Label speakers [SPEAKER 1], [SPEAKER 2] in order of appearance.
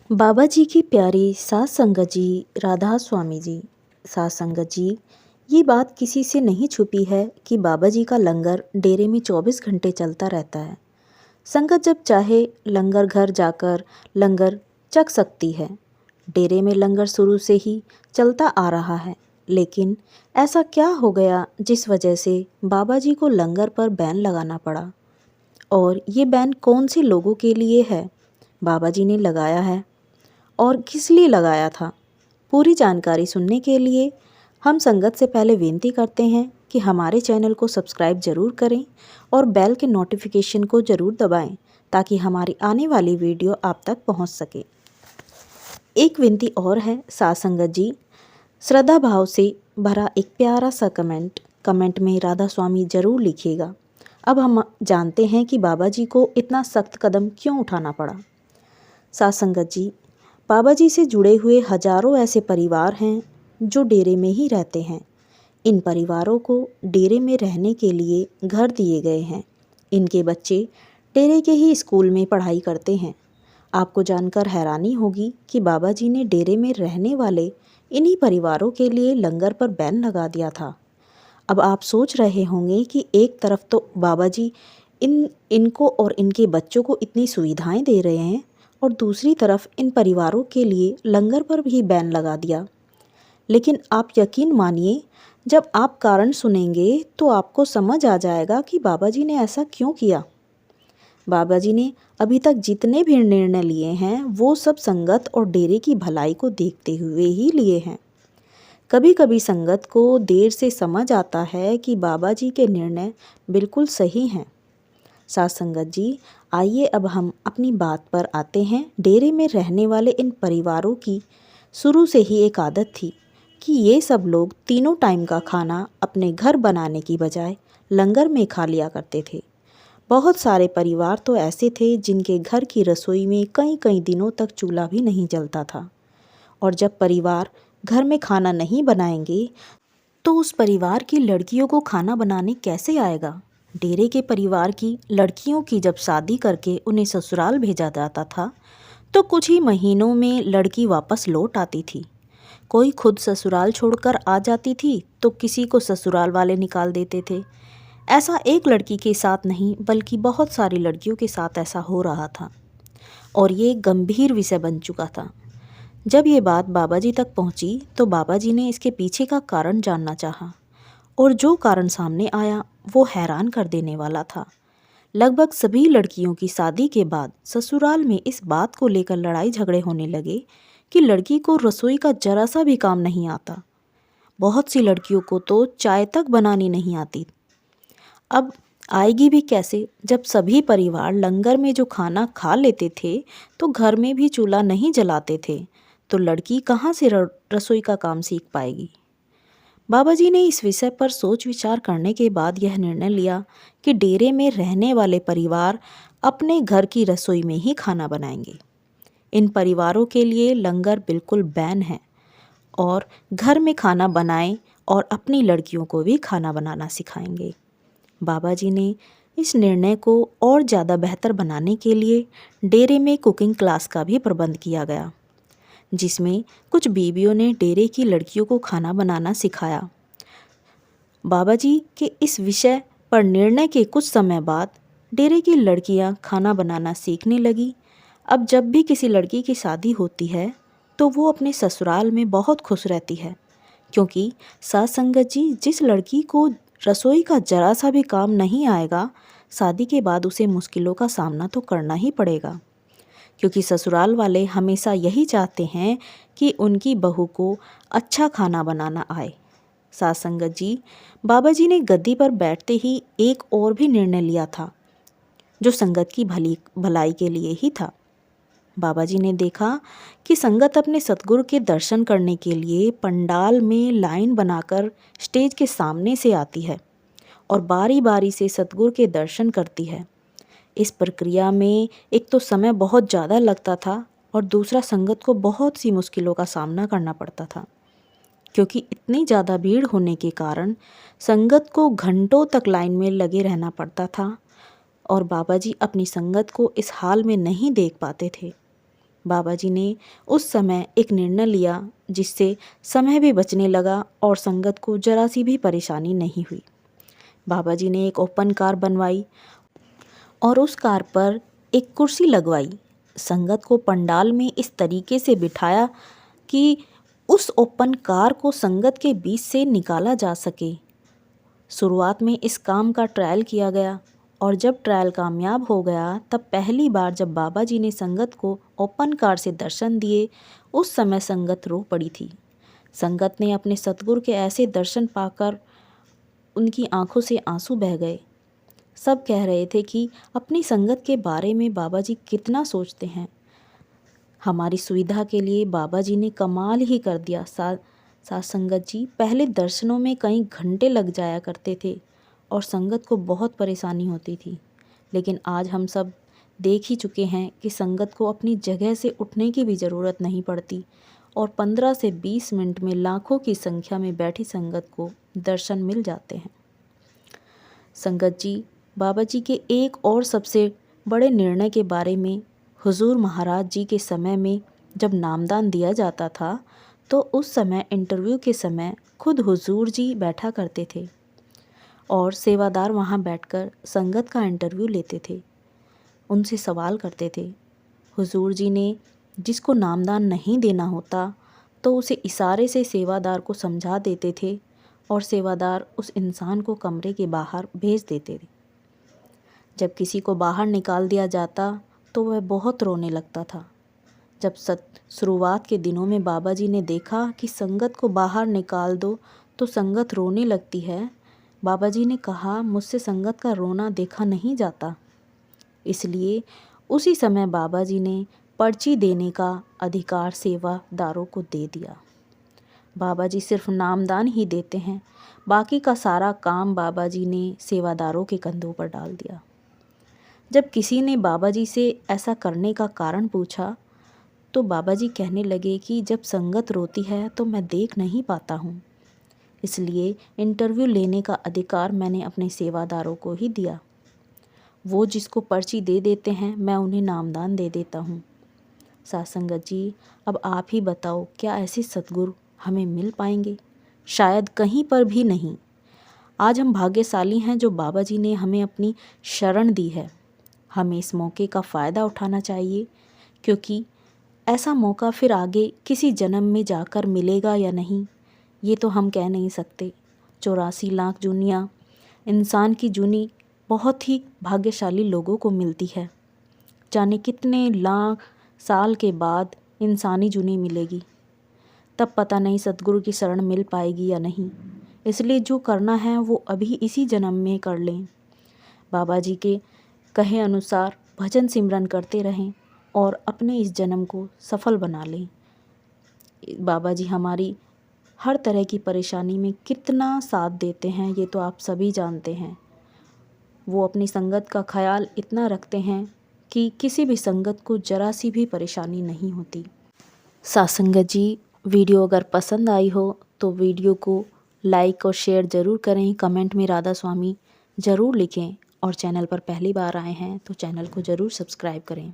[SPEAKER 1] बाबा जी की प्यारी सास संगत जी, राधा स्वामी जी। सास संगत जी, ये बात किसी से नहीं छुपी है कि बाबा जी का लंगर डेरे में 24 घंटे चलता रहता है। संगत जब चाहे लंगर घर जाकर लंगर चख सकती है। डेरे में लंगर शुरू से ही चलता आ रहा है, लेकिन ऐसा क्या हो गया जिस वजह से बाबा जी को लंगर पर बैन लगाना पड़ा? और ये बैन कौन से लोगों के लिए है? बाबा जी ने लगाया है और किस लिए लगाया था? पूरी जानकारी सुनने के लिए हम संगत से पहले विनती करते हैं कि हमारे चैनल को सब्सक्राइब ज़रूर करें और बेल के नोटिफिकेशन को ज़रूर दबाएं ताकि हमारी आने वाली वीडियो आप तक पहुंच सके। एक विनती और है सास संगत जी, श्रद्धा भाव से भरा एक प्यारा सा कमेंट में राधा स्वामी ज़रूर लिखिएगा। अब हम जानते हैं कि बाबा जी को इतना सख्त कदम क्यों उठाना पड़ा। सास संगत जी, बाबा जी से जुड़े हुए हजारों ऐसे परिवार हैं जो डेरे में ही रहते हैं। इन परिवारों को डेरे में रहने के लिए घर दिए गए हैं। इनके बच्चे डेरे के ही स्कूल में पढ़ाई करते हैं। आपको जानकर हैरानी होगी कि बाबा जी ने डेरे में रहने वाले इन्हीं परिवारों के लिए लंगर पर बैन लगा दिया था। अब आप सोच रहे होंगे कि एक तरफ तो बाबा जी इनको और इनके बच्चों को इतनी सुविधाएं दे रहे हैं और दूसरी तरफ इन परिवारों के लिए लंगर पर भी बैन लगा दिया। लेकिन आप यकीन मानिए, जब आप कारण सुनेंगे तो आपको समझ आ जाएगा कि बाबा जी ने ऐसा क्यों किया। बाबा जी ने अभी तक जितने भी निर्णय लिए हैं वो सब संगत और डेरे की भलाई को देखते हुए ही लिए हैं। कभी कभी संगत को देर से समझ आता है कि बाबा जी के निर्णय बिल्कुल सही हैं। सास संगत जी, आइए अब हम अपनी बात पर आते हैं। डेरे में रहने वाले इन परिवारों की शुरू से ही एक आदत थी कि ये सब लोग तीनों टाइम का खाना अपने घर बनाने की बजाय लंगर में खा लिया करते थे। बहुत सारे परिवार तो ऐसे थे जिनके घर की रसोई में कई कई दिनों तक चूल्हा भी नहीं जलता था। और जब परिवार घर में खाना नहीं बनाएंगे तो उस परिवार की लड़कियों को खाना बनाने कैसे आएगा? डेरे के परिवार की लड़कियों की जब शादी करके उन्हें ससुराल भेजा जाता था तो कुछ ही महीनों में लड़की वापस लौट आती थी। कोई खुद ससुराल छोड़कर आ जाती थी तो किसी को ससुराल वाले निकाल देते थे। ऐसा एक लड़की के साथ नहीं बल्कि बहुत सारी लड़कियों के साथ ऐसा हो रहा था और ये एक गंभीर विषय बन चुका था। जब ये बात बाबा जी तक पहुंची तो बाबा जी ने इसके पीछे का कारण जानना चाहा और जो कारण सामने आया वो हैरान कर देने वाला था। लगभग सभी लड़कियों की शादी के बाद ससुराल में इस बात को लेकर लड़ाई झगड़े होने लगे कि लड़की को रसोई का जरा सा भी काम नहीं आता। बहुत सी लड़कियों को तो चाय तक बनानी नहीं आती। अब आएगी भी कैसे जब सभी परिवार लंगर में जो खाना खा लेते थे तो घर में भी चूल्हा नहीं जलाते थे, तो लड़की कहाँ से रसोई का काम सीख पाएगी। बाबा जी ने इस विषय पर सोच विचार करने के बाद यह निर्णय लिया कि डेरे में रहने वाले परिवार अपने घर की रसोई में ही खाना बनाएंगे। इन परिवारों के लिए लंगर बिल्कुल बैन है और घर में खाना बनाएं और अपनी लड़कियों को भी खाना बनाना सिखाएंगे। बाबा जी ने इस निर्णय को और ज़्यादा बेहतर बनाने के लिए डेरे में कुकिंग क्लास का भी प्रबंध किया गया, जिसमें कुछ बीवियों ने डेरे की लड़कियों को खाना बनाना सिखाया। बाबा जी के इस विषय पर निर्णय के कुछ समय बाद डेरे की लड़कियां खाना बनाना सीखने लगी। अब जब भी किसी लड़की की शादी होती है तो वो अपने ससुराल में बहुत खुश रहती है, क्योंकि सास संगत जी, जिस लड़की को रसोई का जरा सा भी काम नहीं आएगा, शादी के बाद उसे मुश्किलों का सामना तो करना ही पड़ेगा, क्योंकि ससुराल वाले हमेशा यही चाहते हैं कि उनकी बहू को अच्छा खाना बनाना आए। सास संगत जी, बाबा जी ने गद्दी पर बैठते ही एक और भी निर्णय लिया था जो संगत की भलाई के लिए ही था। बाबा जी ने देखा कि संगत अपने सतगुरु के दर्शन करने के लिए पंडाल में लाइन बनाकर स्टेज के सामने से आती है और बारी बारी से सतगुरु के दर्शन करती है। इस प्रक्रिया में एक तो समय बहुत ज़्यादा लगता था और दूसरा संगत को बहुत सी मुश्किलों का सामना करना पड़ता था, क्योंकि इतनी ज़्यादा भीड़ होने के कारण संगत को घंटों तक लाइन में लगे रहना पड़ता था और बाबा जी अपनी संगत को इस हाल में नहीं देख पाते थे। बाबा जी ने उस समय एक निर्णय लिया जिससे समय भी बचने लगा और संगत को जरा सी भी परेशानी नहीं हुई। बाबा जी ने एक ओपन कार बनवाई और उस कार पर एक कुर्सी लगवाई। संगत को पंडाल में इस तरीके से बिठाया कि उस ओपन कार को संगत के बीच से निकाला जा सके। शुरुआत में इस काम का ट्रायल किया गया और जब ट्रायल कामयाब हो गया तब पहली बार जब बाबा जी ने संगत को ओपन कार से दर्शन दिए, उस समय संगत रो पड़ी थी। संगत ने अपने सतगुरु के ऐसे दर्शन पाकर उनकी आंखों से आंसू बह गए। सब कह रहे थे कि अपनी संगत के बारे में बाबा जी कितना सोचते हैं। हमारी सुविधा के लिए बाबा जी ने कमाल ही कर दिया। साथ संगत जी पहले दर्शनों में कई घंटे लग जाया करते थे और संगत को बहुत परेशानी होती थी, लेकिन आज हम सब देख ही चुके हैं कि संगत को अपनी जगह से उठने की भी ज़रूरत नहीं पड़ती और 15 से 20 मिनट में लाखों की संख्या में बैठी संगत को दर्शन मिल जाते हैं। संगत जी बाबा जी के एक और सबसे बड़े निर्णय के बारे में, हुजूर महाराज जी के समय में जब नामदान दिया जाता था तो उस समय इंटरव्यू के समय खुद हुजूर जी बैठा करते थे और सेवादार वहाँ बैठकर संगत का इंटरव्यू लेते थे, उनसे सवाल करते थे। हुजूर जी ने जिसको नामदान नहीं देना होता तो उसे इशारे से सेवादार को समझा देते थे और सेवादार उस इंसान को कमरे के बाहर भेज देते थे। जब किसी को बाहर निकाल दिया जाता तो वह बहुत रोने लगता था। जब शुरुआत के दिनों में बाबा जी ने देखा कि संगत को बाहर निकाल दो तो संगत रोने लगती है, बाबा जी ने कहा मुझसे संगत का रोना देखा नहीं जाता। इसलिए उसी समय बाबा जी ने पर्ची देने का अधिकार सेवादारों को दे दिया। बाबा जी सिर्फ नामदान ही देते हैं, बाकी का सारा काम बाबा जी ने सेवादारों के कंधों पर डाल दिया। जब किसी ने बाबा जी से ऐसा करने का कारण पूछा तो बाबा जी कहने लगे कि जब संगत रोती है तो मैं देख नहीं पाता हूँ, इसलिए इंटरव्यू लेने का अधिकार मैंने अपने सेवादारों को ही दिया। वो जिसको पर्ची दे देते हैं मैं उन्हें नामदान दे देता हूँ। साथ संगत जी अब आप ही बताओ, क्या ऐसे सतगुरु हमें मिल पाएंगे? शायद कहीं पर भी नहीं। आज हम भाग्यशाली हैं जो बाबा जी ने हमें अपनी शरण दी है। हमें इस मौके का फ़ायदा उठाना चाहिए, क्योंकि ऐसा मौका फिर आगे किसी जन्म में जाकर मिलेगा या नहीं ये तो हम कह नहीं सकते। 84 लाख जूनियाँ इंसान की जूनी बहुत ही भाग्यशाली लोगों को मिलती है। जाने कितने लाख साल के बाद इंसानी जूनी मिलेगी, तब पता नहीं सतगुरु की शरण मिल पाएगी या नहीं। इसलिए जो करना है वो अभी इसी जन्म में कर लें। बाबा जी के कहे अनुसार भजन सिमरन करते रहें और अपने इस जन्म को सफल बना लें। बाबा जी हमारी हर तरह की परेशानी में कितना साथ देते हैं ये तो आप सभी जानते हैं। वो अपनी संगत का ख्याल इतना रखते हैं कि किसी भी संगत को जरा सी भी परेशानी नहीं होती। साथ संगत जी वीडियो अगर पसंद आई हो तो वीडियो को लाइक और शेयर ज़रूर करें, कमेंट में राधा स्वामी ज़रूर लिखें और चैनल पर पहली बार आए हैं तो चैनल को ज़रूर सब्सक्राइब करें।